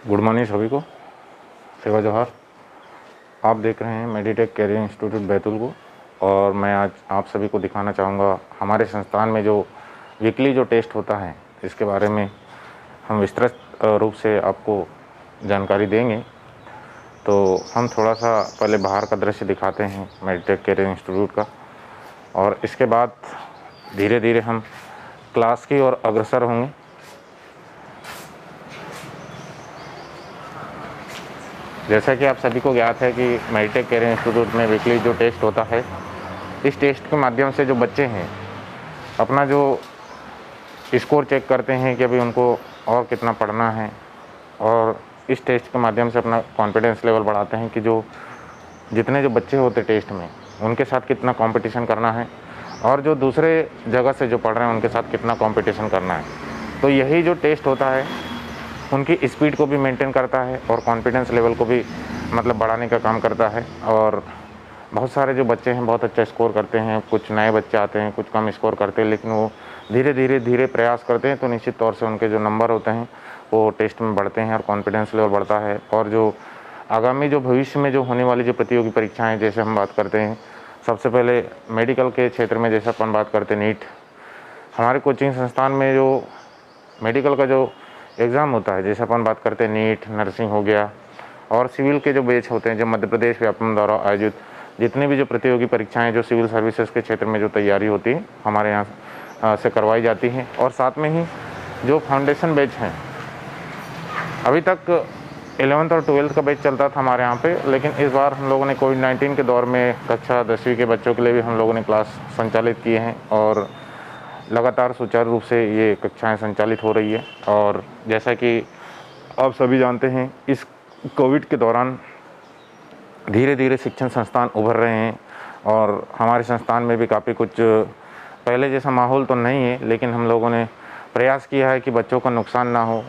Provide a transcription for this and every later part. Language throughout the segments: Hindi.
गुड मॉर्निंग सभी को। सेवा जोहार। आप देख रहे हैं मेडिटेक कैरियर इंस्टीट्यूट बैतूल को, और मैं आज आप सभी को दिखाना चाहूँगा हमारे संस्थान में जो वीकली जो टेस्ट होता है इसके बारे में हम विस्तृत रूप से आपको जानकारी देंगे। तो हम थोड़ा सा पहले बाहर का दृश्य दिखाते हैं मेडिटेक कैरियर इंस्टीट्यूट का, और इसके बाद धीरे धीरे हम क्लास की ओर अग्रसर होंगे। जैसा कि आप सभी को ज्ञात है कि मेडिटेक कैरियर इंस्टीट्यूट में वीकली जो टेस्ट होता है, इस टेस्ट के माध्यम से जो बच्चे हैं अपना जो स्कोर चेक करते हैं कि अभी उनको और कितना पढ़ना है, और इस टेस्ट के माध्यम से अपना कॉन्फिडेंस लेवल बढ़ाते हैं कि जो जितने जो बच्चे होते टेस्ट में उनके साथ कितना कंपटीशन करना है, और जो दूसरे जगह से जो पढ़ रहे हैं उनके साथ कितना कंपटीशन करना है। तो यही जो टेस्ट होता है उनकी स्पीड को भी मेंटेन करता है और कॉन्फिडेंस लेवल को भी मतलब बढ़ाने का काम करता है। और बहुत सारे जो बच्चे हैं बहुत अच्छा स्कोर करते हैं, कुछ नए बच्चे आते हैं कुछ कम स्कोर करते हैं, लेकिन वो धीरे धीरे प्रयास करते हैं तो निश्चित तौर से उनके जो नंबर होते हैं वो टेस्ट में बढ़ते हैं और कॉन्फिडेंस लेवल बढ़ता है। और जो आगामी जो भविष्य में जो होने वाली जो प्रतियोगी परीक्षाएँ, जैसे हम बात करते हैं सबसे पहले मेडिकल के क्षेत्र में, जैसे अपन बात करते हैं नीट, हमारे कोचिंग संस्थान में जो मेडिकल का जो एग्ज़ाम होता है, जैसे अपन बात करते हैं नीट, नर्सिंग हो गया, और सिविल के जो बैच होते हैं जो मध्य प्रदेश व्यापम द्वारा आयोजित जितनी भी जो प्रतियोगी परीक्षाएं जो सिविल सर्विसेज के क्षेत्र में जो तैयारी होती है हमारे यहाँ से करवाई जाती हैं। और साथ में ही जो फाउंडेशन बैच हैं, अभी तक 11th और 12th का बैच चलता था हमारे यहाँ पे, लेकिन इस बार हम लोगों ने कोविड-19 के दौर में कक्षा 10वीं के बच्चों के लिए भी हम लोगों ने क्लास संचालित किए हैं, और लगातार सुचारू रूप से ये कक्षाएं संचालित हो रही है। और जैसा कि आप सभी जानते हैं इस कोविड के दौरान धीरे धीरे शिक्षण संस्थान उभर रहे हैं, और हमारे संस्थान में भी काफ़ी कुछ पहले जैसा माहौल तो नहीं है, लेकिन हम लोगों ने प्रयास किया है कि बच्चों का नुकसान ना हो।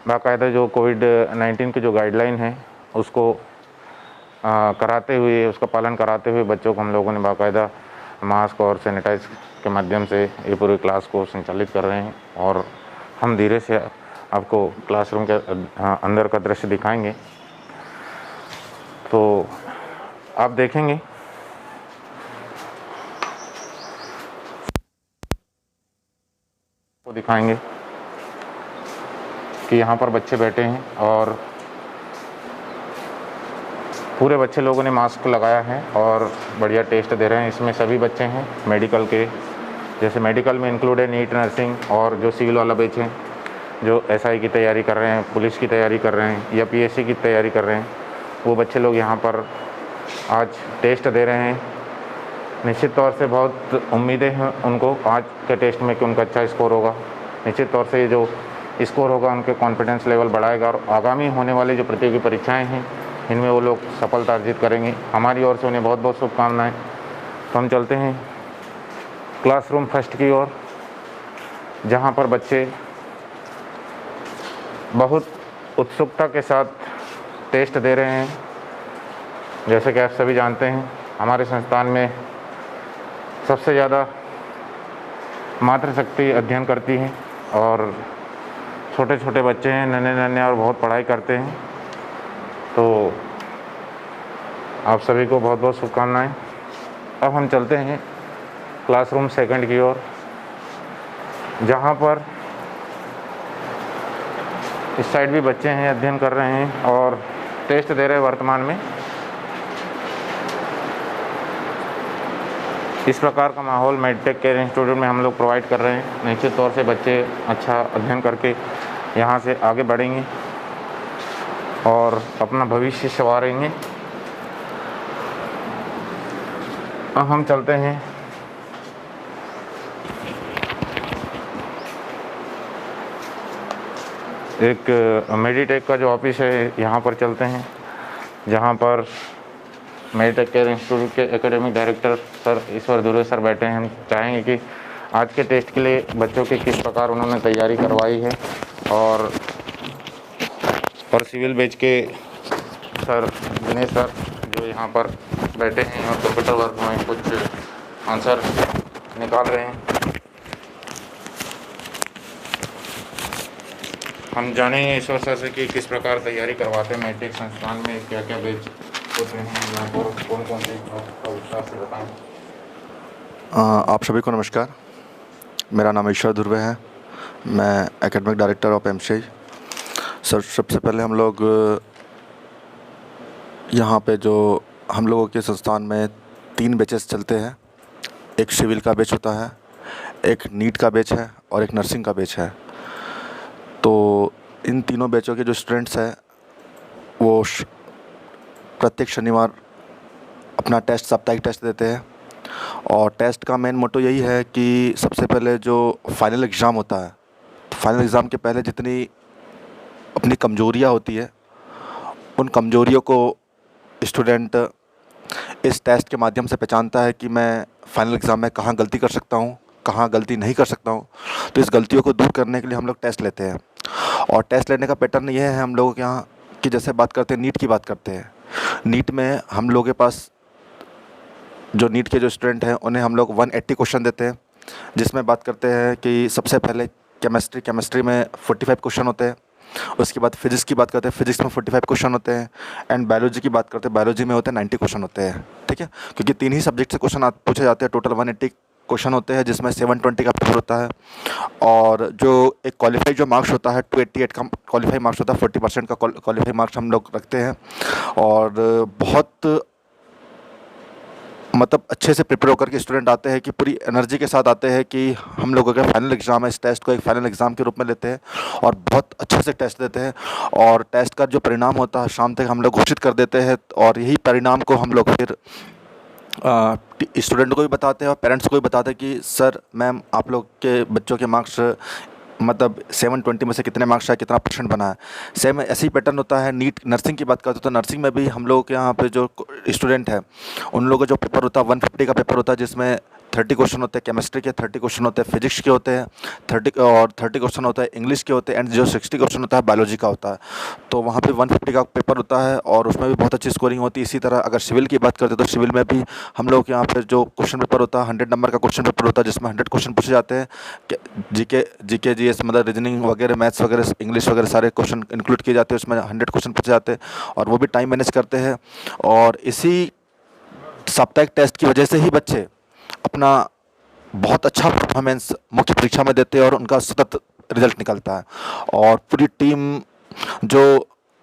बाकायदा जो कोविड-19 की जो गाइडलाइन है उसको कराते हुए, उसका पालन कराते हुए बच्चों को हम लोगों ने बाकायदा मास्क और सैनिटाइज के माध्यम से ये पूरी क्लास को संचालित कर रहे हैं। और हम धीरे से आपको क्लासरूम के अंदर का दृश्य दिखाएंगे, तो आप देखेंगे को दिखाएंगे कि यहाँ पर बच्चे बैठे हैं और पूरे बच्चे लोगों ने मास्क लगाया है और बढ़िया टेस्ट दे रहे हैं। इसमें सभी बच्चे हैं मेडिकल के, जैसे मेडिकल में इंक्लूड है नीट, नर्सिंग, और जो सिविल वाला बैच है जो एसआई की तैयारी कर रहे हैं, पुलिस की तैयारी कर रहे हैं या पीएससी की तैयारी कर रहे हैं, वो बच्चे लोग यहाँ पर आज टेस्ट दे रहे हैं। निश्चित तौर से बहुत उम्मीदें हैं उनको आज के टेस्ट में कि उनका अच्छा स्कोर होगा। निश्चित तौर से ये जो स्कोर होगा उनके कॉन्फिडेंस लेवल बढ़ाएगा, और आगामी होने वाली जो प्रतियोगी परीक्षाएँ हैं इनमें वो लोग सफलता अर्जित करेंगे। हमारी ओर से उन्हें बहुत बहुत शुभकामनाएँ। तो हम चलते हैं क्लासरूम फर्स्ट की ओर, जहाँ पर बच्चे बहुत उत्सुकता के साथ टेस्ट दे रहे हैं। जैसे कि आप सभी जानते हैं हमारे संस्थान में सबसे ज़्यादा मातृशक्ति अध्ययन करती है, और छोटे छोटे बच्चे हैं, नन्हे नन्हे, और बहुत पढ़ाई करते हैं। तो आप सभी को बहुत बहुत शुभकामनाएँ। अब हम चलते हैं क्लासरूम सेकंड की ओर, जहाँ पर इस साइड भी बच्चे हैं, अध्ययन कर रहे हैं और टेस्ट दे रहे हैं वर्तमान में। इस प्रकार का माहौल मेडिटेक केयर इंस्टीट्यूट में हम लोग प्रोवाइड कर रहे हैं। निश्चित तौर से बच्चे अच्छा अध्ययन करके यहाँ से आगे बढ़ेंगे और अपना भविष्य संवारेंगे। अब हम चलते हैं एक मेडिटेक का जो ऑफिस है यहाँ पर चलते हैं, जहाँ पर मेडिटेक केयर इंस्टीट्यूट के एकेडमिक डायरेक्टर सर ईश्वर दुबे सर बैठे हैं। हम चाहेंगे कि आज के टेस्ट के लिए बच्चों की किस प्रकार उन्होंने तैयारी करवाई है, और सिविल बैच के सर दिनेश सर जो यहाँ पर बैठे हैं और कंप्यूटर वर्क में कुछ आंसर निकाल रहे हैं। हम जानेंगे ईश्वर सर से कि किस प्रकार तैयारी करवाते हैं मैट्रिक संस्थान में, क्या क्या बैच होते हैं यहाँ पर, कौन कौन से का विस्तार से बताएं। आप सभी को नमस्कार। मेरा नाम ईश्वर ध्रुवे है। मैं academic director of MCI. Sir, सबसे पहले हम लोग यहाँ पे जो हम लोगों के संस्थान में 3 बैचेस चलते हैं। एक सिविल का बैच होता है, एक नीट का बैच है और एक नर्सिंग का बैच है। तो इन तीनों बैचों के जो स्टूडेंट्स हैं वो प्रत्येक शनिवार अपना साप्ताहिक टेस्ट देते हैं। और टेस्ट का मेन मोटो यही है कि सबसे पहले जो फाइनल एग्ज़ाम होता है, फाइनल एग्ज़ाम के पहले जितनी अपनी कमज़ोरियाँ होती है उन कमज़ोरियों को स्टूडेंट इस टेस्ट के माध्यम से पहचानता है कि मैं फाइनल एग्ज़ाम में कहाँ गलती कर सकता हूँ, कहाँ गलती नहीं कर सकता हूँ। तो इस गलतियों को दूर करने के लिए हम लोग टेस्ट लेते हैं। और टेस्ट लेने का पैटर्न ये है हम लोगों के यहाँ कि जैसे बात करते हैं, नीट की बात करते हैं। नीट में हम लोगों के पास जो नीट के जो स्टूडेंट हैं उन्हें हम लोग 180 क्वेश्चन देते हैं, जिसमें बात करते हैं कि सबसे पहले केमिस्ट्री में 45 क्वेश्चन होते हैं। उसके बाद फिज़िक्स की बात करते हैं, फिज़िक्स में 45 क्वेश्चन होते हैं। एंड बायोलॉजी की बात करते हैं, बायोलॉजी में होते हैं 90 क्वेश्चन होते हैं। ठीक है, क्योंकि 3 ही सब्जेक्ट से क्वेश्चन पूछे जाते हैं। टोटल 180 क्वेश्चन होते हैं, जिसमें 720 का पेपर होता है। और जो एक क्वालिफाई जो मार्क्स होता है 288 का क्वालिफाई मार्क्स होता है। 40% का क्वालिफाई मार्क्स हम लोग रखते हैं। और बहुत मतलब अच्छे से प्रिपेयर होकर के स्टूडेंट आते हैं कि पूरी एनर्जी के साथ आते हैं कि हम लोगों का फाइनल एग्ज़ाम है। इस टेस्ट को एक फाइनल एग्ज़ाम के रूप में लेते हैं और बहुत अच्छे से टेस्ट देते हैं। और टेस्ट का जो परिणाम होता है शाम तक हम लोग घोषित कर देते हैं। और यही परिणाम को हम लोग फिर स्टूडेंट को भी बताते हैं और पेरेंट्स को भी बताते हैं कि सर, मैम, आप लोग के बच्चों के मार्क्स मतलब 720 में से कितने मार्क्स आए, कितना % बना है। सेम ऐसे ही पैटर्न होता है। नीट नर्सिंग की बात करते तो नर्सिंग में भी हम लोगों के यहाँ पे जो स्टूडेंट है उन लोगों का जो पेपर होता है 150 का पेपर होता है, जिसमें 30 क्वेश्चन होते हैं केमिस्ट्री के, 30 क्वेश्चन होते हैं फिजिक्स के होते हैं, 30 क्वेश्चन होता है इंग्लिश के होते हैं। एंड जो 60 क्वेश्चन होता है बायोलॉजी का होता है। तो वहाँ पे 150 का पेपर होता है और उसमें भी बहुत अच्छी स्कोरिंग होती है। इसी तरह अगर सिविल की बात करते हैं तो सिविल में भी हम लोग यहाँ पर जो क्वेश्चन पेपर होता है 100 नंबर का क्वेश्चन पेपर होता है, जिसमें 100 क्वेश्चन पूछे जाते हैं। जीके जीएस मतलब रीजनिंग वगैरह, मैथ्स वगैरह, इंग्लिश वगैरह सारे क्वेश्चन इंक्लूड किए जाते हैं। उसमें 100 क्वेश्चन पूछे जाते हैं और वो भी टाइम मैनेज करते हैं। और इसी साप्ताहिक टेस्ट की वजह से ही बच्चे अपना बहुत अच्छा परफॉर्मेंस मुख्य परीक्षा में देते हैं और उनका सतत रिजल्ट निकलता है। और पूरी टीम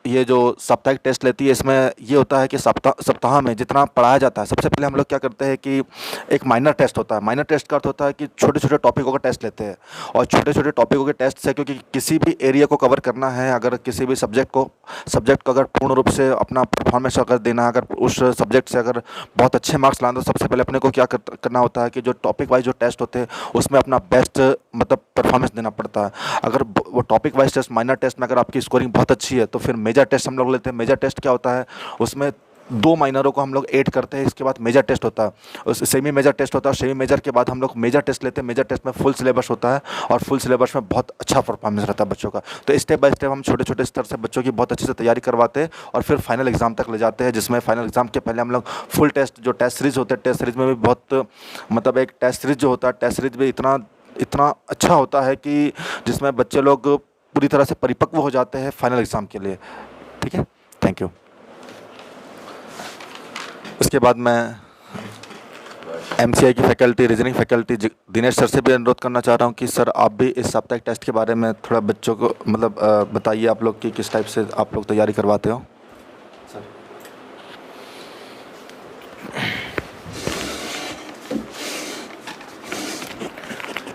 जो साप्ताहिक टेस्ट लेती है, इसमें ये होता है कि सप्ताह में जितना पढ़ाया जाता है, सबसे पहले हम लोग क्या करते हैं कि एक माइनर टेस्ट होता है। माइनर टेस्ट का अर्थ होता है कि छोटे छोटे टॉपिकों का टेस्ट लेते हैं। और छोटे छोटे टॉपिकों के टेस्ट से, क्योंकि किसी भी एरिया को कवर करना है, अगर किसी भी सब्जेक्ट को अगर पूर्ण रूप से अपना परफॉर्मेंस अगर देना है, अगर उस सब्जेक्ट से अगर बहुत अच्छे मार्क्स लाना, तो सबसे पहले अपने को क्या करना होता है कि जो टॉपिक वाइज जो टेस्ट होते हैं उसमें अपना बेस्ट मतलब परफॉर्मेंस देना पड़ता है। अगर वो topic wise test, minor test में अगर आपकी स्कोरिंग बहुत अच्छी है तो फिर मेजर टेस्ट हम लोग लेते हैं। मेजर टेस्ट क्या होता है, उसमें 2 माइनरों को हम लोग ऐड करते हैं। इसके बाद मेजर टेस्ट होता है, उस सेमी मेजर टेस्ट होता है। सेमी मेजर के बाद हम लोग मेजर टेस्ट लेते हैं। मेजर टेस्ट में फुल सिलेबस होता है और फुल सिलेबस में बहुत अच्छा परफॉर्मेंस रहता है बच्चों का। तो स्टेप बाय स्टेप हम छोटे छोटे स्तर से बच्चों की बहुत अच्छे से तैयारी करवाते हैं और फिर फाइनल एग्ज़ाम तक ले जाते हैं, जिसमें फाइनल एग्ज़ाम के पहले हम लोग फुल टेस्ट, जो टेस्ट सीरीज़ होते हैं, टेस्ट सीरीज़ में भी बहुत मतलब एक टेस्ट सीरीज़ जो होता है, टेस्ट सीरीज़ भी इतना अच्छा होता है कि जिसमें बच्चे लोग पूरी तरह से परिपक्व हो जाते हैं फाइनल एग्ज़ाम के लिए। ठीक है, थैंक यू। उसके बाद मैं एमसीआई की faculty, reasoning faculty Dinesh sir से भी अनुरोध करना चाह रहा हूँ कि सर, आप भी इस साप्ताहिक टेस्ट के बारे में थोड़ा बच्चों को मतलब बताइए आप लोग कि किस टाइप से आप लोग तैयारी करवाते हो। सर,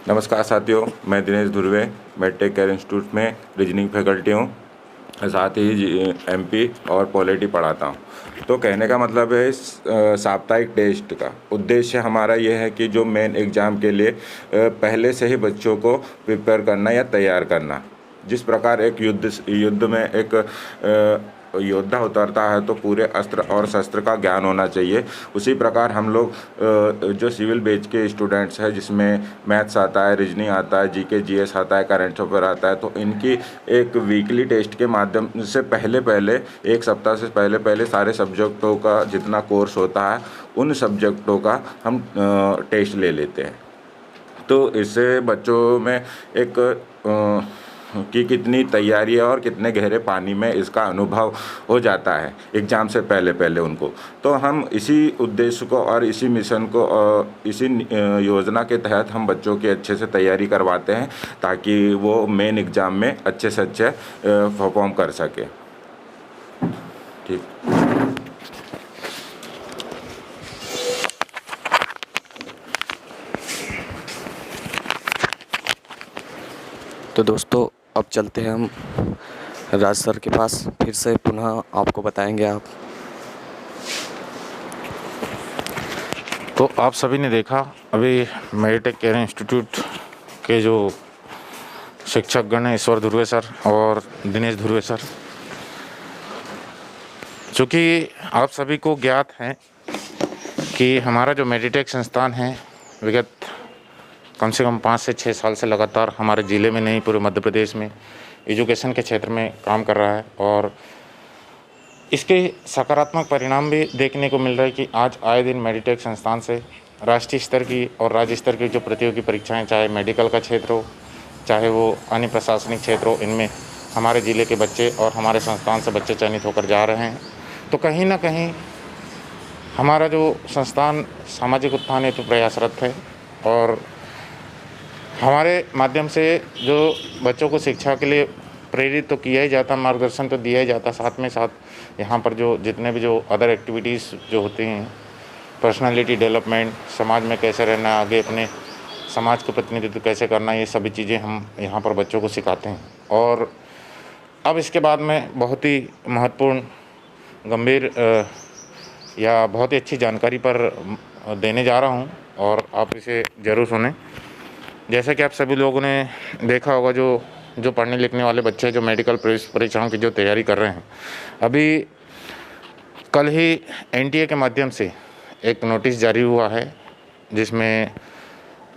नमस्कार साथियों, मैं Dinesh Dhruve medtech care institute में रीजनिंग फैकल्टी हूँ, साथ ही एमपी और पॉलिटी पढ़ाता हूँ। तो कहने का मतलब है इस साप्ताहिक टेस्ट का उद्देश्य हमारा ये है कि जो मेन एग्ज़ाम के लिए पहले से ही बच्चों को प्रिपेयर करना या तैयार करना। जिस प्रकार एक युद्ध में एक योद्धा उतरता है तो पूरे अस्त्र और शस्त्र का ज्ञान होना चाहिए। उसी प्रकार हम लोग जो सिविल बेच के स्टूडेंट्स हैं, जिसमें मैथ्स आता है, रीजनिंग आता है, जीके जीएस आता है, करंट अफेयर आता है, तो इनकी एक वीकली टेस्ट के माध्यम से पहले एक सप्ताह से पहले सारे सब्जेक्टों का जितना कोर्स होता है उन सब्जेक्टों का हम टेस्ट ले लेते हैं। तो इससे बच्चों में एक कि कितनी तैयारी है और कितने गहरे पानी में इसका अनुभव हो जाता है एग्ज़ाम से पहले पहले उनको। तो हम इसी उद्देश्य को और इसी मिशन को इसी योजना के तहत हम बच्चों की अच्छे से तैयारी करवाते हैं ताकि वो मेन एग्ज़ाम में अच्छे से अच्छे परफॉर्म कर सके। ठीक। तो दोस्तों अब चलते हैं हम राज सर के पास, फिर से पुनः आपको बताएंगे आप। तो आप सभी ने देखा अभी मेडिटेक केयर इंस्टीट्यूट के जो शिक्षकगण हैं, ईश्वर धुर्वे सर और दिनेश धुर्वे सर, चूँकि आप सभी को ज्ञात है कि हमारा जो मेडिटेक संस्थान है विगत कम से कम 5 से 6 साल से लगातार हमारे ज़िले में नहीं पूरे मध्य प्रदेश में एजुकेशन के क्षेत्र में काम कर रहा है और इसके सकारात्मक परिणाम भी देखने को मिल रहा है कि आज आए दिन मेडिटेक संस्थान से राष्ट्रीय स्तर की और राज्य स्तर की जो प्रतियोगी परीक्षाएं, चाहे मेडिकल का क्षेत्र हो चाहे वो अन्य प्रशासनिक क्षेत्र हो, इनमें हमारे ज़िले के बच्चे और हमारे संस्थान से बच्चे चयनित होकर जा रहे हैं। तो कहीं ना कहीं हमारा जो संस्थान सामाजिक उत्थान हेतु प्रयासरत है और हमारे माध्यम से जो बच्चों को शिक्षा के लिए प्रेरित तो किया ही जाता, मार्गदर्शन तो दिया ही जाता, साथ में साथ यहाँ पर जो जितने भी जो अदर एक्टिविटीज़ जो होती हैं, पर्सनालिटी डेवलपमेंट, समाज में कैसे रहना, आगे अपने समाज का प्रतिनिधित्व कैसे करना, ये सभी चीज़ें हम यहाँ पर बच्चों को सिखाते हैं। और अब इसके बाद में बहुत ही महत्वपूर्ण, गंभीर या बहुत ही अच्छी जानकारी पर देने जा रहा हूँ और आप इसे ज़रूर सुनें। जैसा कि आप सभी लोगों ने देखा होगा, जो पढ़ने लिखने वाले बच्चे जो मेडिकल परीक्षाओं की जो तैयारी कर रहे हैं, अभी कल ही एनटीए के माध्यम से एक नोटिस जारी हुआ है जिसमें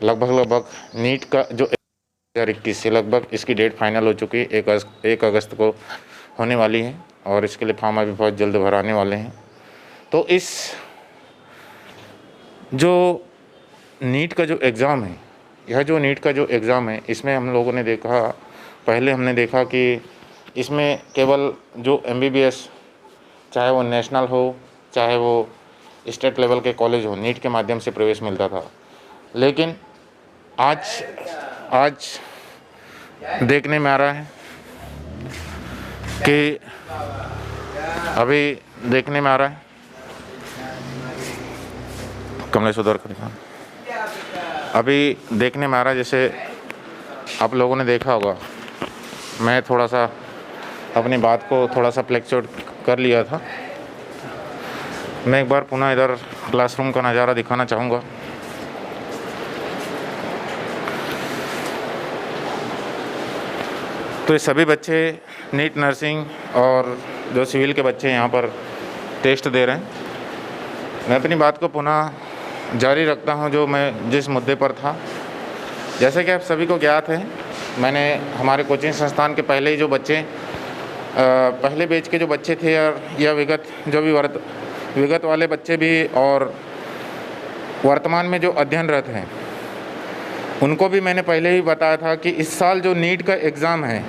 लगभग नीट का जो 2021 से लगभग इसकी डेट फाइनल हो चुकी है, 1 अगस्त को होने वाली है और इसके लिए फॉर्म अभी बहुत जल्द भराने वाले हैं। तो इस जो नीट का जो एग्ज़ाम है, यह जो नीट का जो एग्ज़ाम है, इसमें हम लोगों ने देखा, पहले हमने देखा कि इसमें केवल जो एमबीबीएस, चाहे वो नेशनल हो चाहे वो स्टेट लेवल के कॉलेज हो, नीट के माध्यम से प्रवेश मिलता था। लेकिन आज देखने में आ रहा है कि अभी देखने में आ रहा है कमलेश उधर खड़े, अभी देखने में आ रहा है, जैसे आप लोगों ने देखा होगा, मैं थोड़ा सा अपनी बात को थोड़ा सा फ्लेक्चुएट कर लिया था। मैं एक बार पुनः इधर क्लासरूम का नज़ारा दिखाना चाहूँगा। तो ये सभी बच्चे नीट, नर्सिंग और जो सिविल के बच्चे यहाँ पर टेस्ट दे रहे हैं। मैं अपनी बात को पुनः जारी रखता हूँ जो मैं जिस मुद्दे पर था। जैसे कि आप सभी को ज्ञात है, मैंने हमारे कोचिंग संस्थान के पहले ही जो बच्चे पहले बैच के जो बच्चे थे या विगत वाले बच्चे भी और वर्तमान में जो अध्ययनरत हैं, उनको भी मैंने पहले ही बताया था कि इस साल जो नीट का एग्ज़ाम है,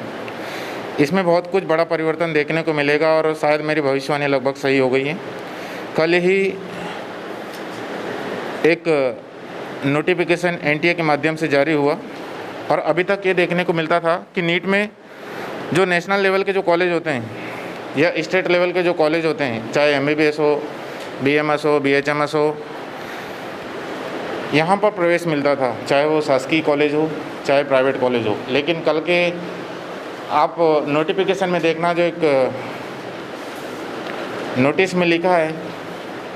इसमें बहुत कुछ बड़ा परिवर्तन देखने को मिलेगा और शायद मेरी भविष्यवाणी लगभग सही हो गई है। कल ही एक नोटिफिकेशन एनटीए के माध्यम से जारी हुआ और अभी तक ये देखने को मिलता था कि नीट में जो नेशनल लेवल के जो कॉलेज होते हैं या स्टेट लेवल के जो कॉलेज होते हैं, चाहे एमबीबीएस हो, बीएमएस हो, बीएचएमएस हो, यहाँ पर प्रवेश मिलता था, चाहे वो शासकीय कॉलेज हो चाहे प्राइवेट कॉलेज हो। लेकिन कल के आप नोटिफिकेशन में देखना, जो एक नोटिस में लिखा है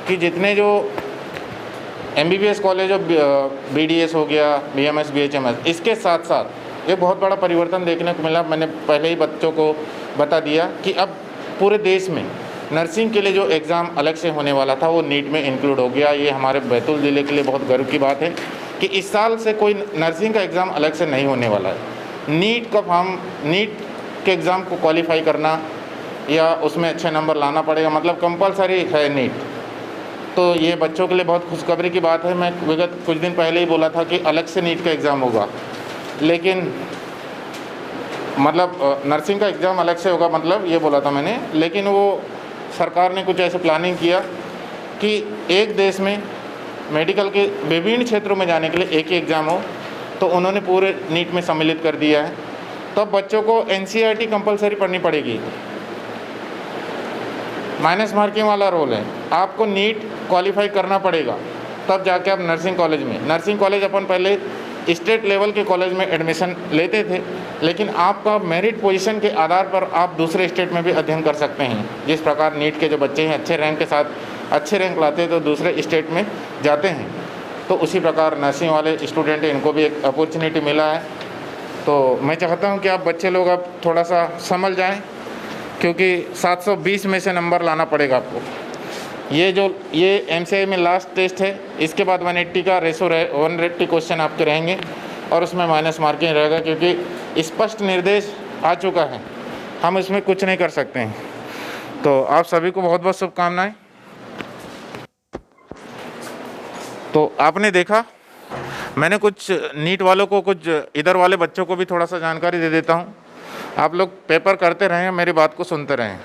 कि जितने जो एमबीबीएस कॉलेज हो, बीडीएस हो गया, बीएमएस, बीएचएमएस, इसके साथ साथ ये बहुत बड़ा परिवर्तन देखने को मिला। मैंने पहले ही बच्चों को बता दिया कि अब पूरे देश में नर्सिंग के लिए जो एग्ज़ाम अलग से होने वाला था वो नीट में इंक्लूड हो गया। ये हमारे बैतूल ज़िले के लिए बहुत गर्व की बात है कि इस साल से कोई नर्सिंग का एग्ज़ाम अलग से नहीं होने वाला है। नीट के एग्ज़ाम को क्वालिफाई करना या उसमें अच्छे नंबर लाना पड़ेगा, मतलब कंपलसरी है नीट। तो ये बच्चों के लिए बहुत खुशखबरी की बात है। मैं विगत कुछ दिन पहले ही बोला था कि अलग से नीट का एग्ज़ाम होगा, लेकिन मतलब नर्सिंग का एग्ज़ाम अलग से होगा, मतलब ये बोला था मैंने। लेकिन वो सरकार ने कुछ ऐसे प्लानिंग किया कि एक देश में मेडिकल के विभिन्न क्षेत्रों में जाने के लिए एक ही एग्ज़ाम हो, तो उन्होंने पूरे नीट में सम्मिलित कर दिया है। तो अब बच्चों को NCERT कंपलसरी पढ़नी पड़ेगी। माइनस मार्किंग वाला रोल है, आपको नीट क्वालिफाई करना पड़ेगा, तब जाके आप नर्सिंग कॉलेज में, नर्सिंग कॉलेज अपन पहले स्टेट लेवल के कॉलेज में एडमिशन लेते थे, लेकिन आपका मेरिट पोजीशन के आधार पर आप दूसरे स्टेट में भी अध्ययन कर सकते हैं। जिस प्रकार नीट के जो बच्चे हैं अच्छे रैंक के साथ अच्छे रैंक लाते हैं तो दूसरे स्टेट में जाते हैं, तो उसी प्रकार नर्सिंग वाले स्टूडेंट हैं, इनको भी एक अपॉर्चुनिटी मिला है। तो मैं चाहता हूं कि आप बच्चे लोग अब थोड़ा सा समझ जाएं, क्योंकि 720 में से नंबर लाना पड़ेगा आपको। ये MCI में लास्ट टेस्ट है, इसके बाद 180 का रेशो 180 क्वेश्चन आपके रहेंगे और उसमें माइनस मार्किंग रहेगा, क्योंकि स्पष्ट निर्देश आ चुका है, हम इसमें कुछ नहीं कर सकते हैं। तो आप सभी को बहुत बहुत शुभकामनाएं। तो आपने देखा, मैंने कुछ नीट वालों को, कुछ इधर वाले बच्चों को भी थोड़ा सा जानकारी दे देता हूँ। आप लोग पेपर करते रहें, मेरी बात को सुनते रहें।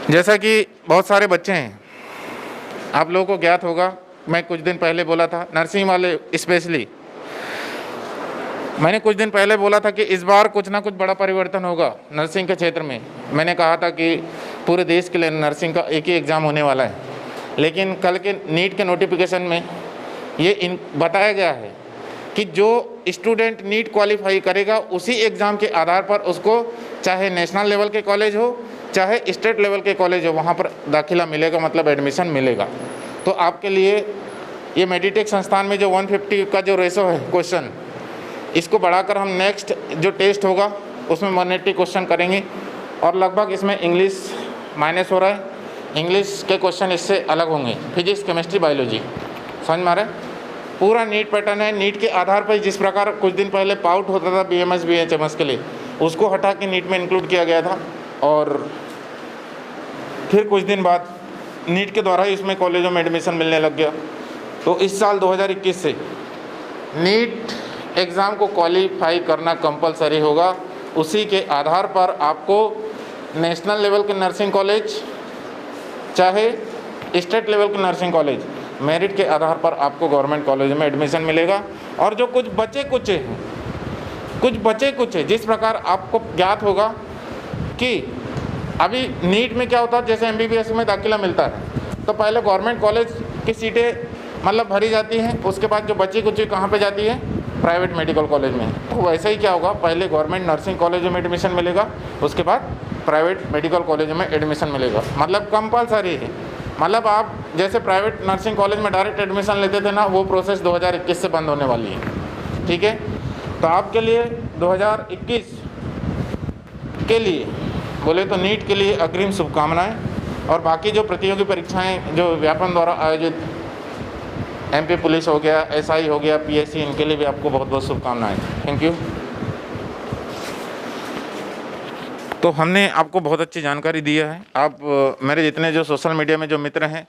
जैसा कि बहुत सारे बच्चे हैं, आप लोगों को ज्ञात होगा, मैं कुछ दिन पहले बोला था, नर्सिंग वाले स्पेशली, मैंने कुछ दिन पहले बोला था कि इस बार कुछ ना कुछ बड़ा परिवर्तन होगा नर्सिंग के क्षेत्र में। मैंने कहा था कि पूरे देश के लिए नर्सिंग का एक ही एग्ज़ाम होने वाला है, लेकिन कल के नीट के नोटिफिकेशन में ये बताया गया है कि जो स्टूडेंट नीट क्वालिफाई करेगा उसी एग्ज़ाम के आधार पर उसको चाहे नेशनल लेवल के कॉलेज हो चाहे स्टेट लेवल के कॉलेज हो, वहाँ पर दाखिला मिलेगा, मतलब एडमिशन मिलेगा। तो आपके लिए ये मेडिटेक संस्थान में जो 150 का जो रेशो है क्वेश्चन, इसको बढ़ाकर हम नेक्स्ट जो टेस्ट होगा उसमें 180 क्वेश्चन करेंगे, और लगभग इसमें इंग्लिश माइनस हो रहा है, इंग्लिश के क्वेश्चन इससे अलग होंगे, फिजिक्स, केमिस्ट्री, बायोलॉजी। समझ में आ रहा है? पूरा नीट पैटर्न है। नीट के आधार पर जिस प्रकार कुछ दिन पहले पाउट होता था BMS BHMS के लिए, उसको हटा के नीट में इंक्लूड किया गया था, और फिर कुछ दिन बाद नीट के द्वारा ही इसमें कॉलेजों में एडमिशन मिलने लग गया। तो इस साल 2021 से नीट एग्ज़ाम को क्वालिफाई करना कंपलसरी होगा। उसी के आधार पर आपको नेशनल लेवल के नर्सिंग कॉलेज चाहे स्टेट लेवल के नर्सिंग कॉलेज, मेरिट के आधार पर आपको गवर्नमेंट कॉलेज में एडमिशन मिलेगा। और जो कुछ बचे कुछ है, जिस प्रकार आपको ज्ञात होगा कि अभी नीट में क्या होता है, जैसे MBBS में दाखिला मिलता है तो पहले गवर्नमेंट कॉलेज की सीटें मतलब भरी जाती हैं, उसके बाद जो बची कुछ कहाँ पे जाती है, प्राइवेट मेडिकल कॉलेज में। तो वैसे ही क्या होगा, पहले गवर्नमेंट नर्सिंग कॉलेजों में एडमिशन मिलेगा, उसके बाद प्राइवेट मेडिकल कॉलेजों में एडमिशन मिलेगा, मतलब कंपलसरी है। मतलब आप जैसे प्राइवेट नर्सिंग कॉलेज में डायरेक्ट एडमिशन लेते थे ना, वो प्रोसेस 2021 से बंद होने वाली है। ठीक है, तो आपके लिए 2021 के लिए बोले तो नीट के लिए अग्रिम शुभकामनाएं, और बाकी जो प्रतियोगी परीक्षाएं जो व्यापम द्वारा आयोजित MP पुलिस हो गया, SI हो गया, PSC, इनके लिए भी आपको बहुत बहुत शुभकामनाएं। Thank you. तो हमने आपको बहुत अच्छी जानकारी दी है। आप मेरे जितने जो सोशल मीडिया में जो मित्र हैं,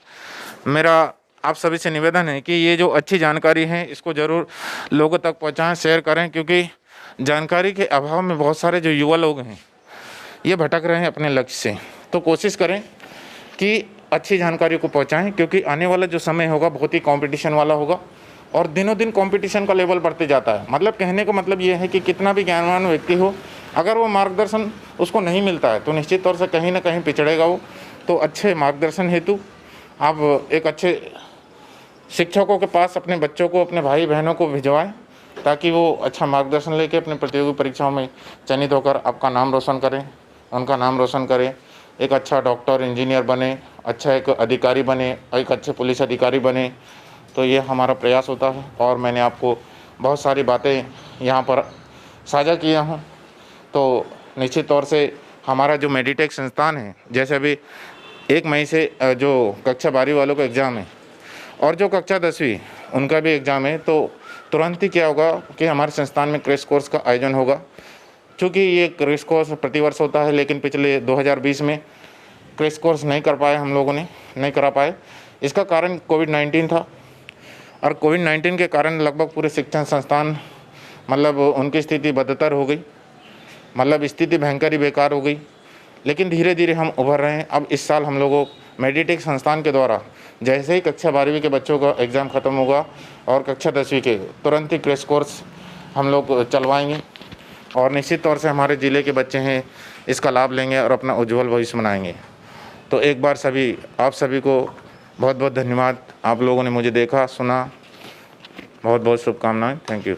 मेरा आप सभी से निवेदन है कि ये जो अच्छी जानकारी है इसको ज़रूर लोगों तक पहुंचाएं, शेयर करें, क्योंकि जानकारी के अभाव में बहुत सारे जो युवा लोग हैं ये भटक रहे हैं अपने लक्ष्य से। तो कोशिश करें कि अच्छी जानकारी को पहुंचाएं, क्योंकि आने वाला जो समय होगा बहुत ही कंपटीशन वाला होगा, और दिनों दिन कंपटीशन का लेवल बढ़ते जाता है। मतलब कहने का मतलब ये है कि कितना भी ज्ञानवान व्यक्ति हो, अगर वो मार्गदर्शन उसको नहीं मिलता है तो निश्चित तौर से कहीं ना कहीं पिछड़ेगा वो। तो अच्छे मार्गदर्शन हेतु आप एक अच्छे शिक्षकों के पास अपने बच्चों को, अपने भाई बहनों को भिजवाएं, ताकि वो अच्छा मार्गदर्शन लेके अपने प्रतियोगी परीक्षाओं में चयनित होकर आपका नाम रोशन करें, उनका नाम रोशन करें, एक अच्छा डॉक्टर, इंजीनियर बने, अच्छा एक अधिकारी बने, एक अच्छे पुलिस अधिकारी बने। तो ये हमारा प्रयास होता है, और मैंने आपको बहुत सारी बातें यहाँ पर साझा किया हूँ। तो निश्चित तौर से हमारा जो मेडिटेक संस्थान है, जैसे अभी 1 मई से जो कक्षा 12 वालों का एग्ज़ाम है और जो कक्षा 10वीं उनका भी एग्ज़ाम है, तो तुरंत ही क्या होगा कि हमारे संस्थान में क्रैश कोर्स का आयोजन होगा। चूँकि ये क्रैश कोर्स प्रतिवर्ष होता है, लेकिन पिछले 2020 में क्रैश कोर्स नहीं कर पाए, हम लोगों ने नहीं करा पाए। इसका कारण कोविड-19 था, और कोविड-19 के कारण लगभग पूरे शिक्षण संस्थान मतलब उनकी स्थिति बदतर हो गई। मतलब स्थिति भयंकर ही बेकार हो गई, लेकिन धीरे धीरे हम उभर रहे हैं। अब इस साल हम लोगों मेडिटेक संस्थान के द्वारा जैसे ही कक्षा 12वीं के बच्चों का एग्ज़ाम ख़त्म होगा और कक्षा 10वीं के तुरंत ही क्रैश कोर्स हम लोग चलवाएंगे और निश्चित तौर से हमारे ज़िले के बच्चे हैं इसका लाभ लेंगे और अपना उज्जवल भविष्य बनाएंगे। तो एक बार आप सभी को बहुत बहुत धन्यवाद। आप लोगों ने मुझे देखा, सुना। बहुत बहुत शुभकामनाएं। Thank you.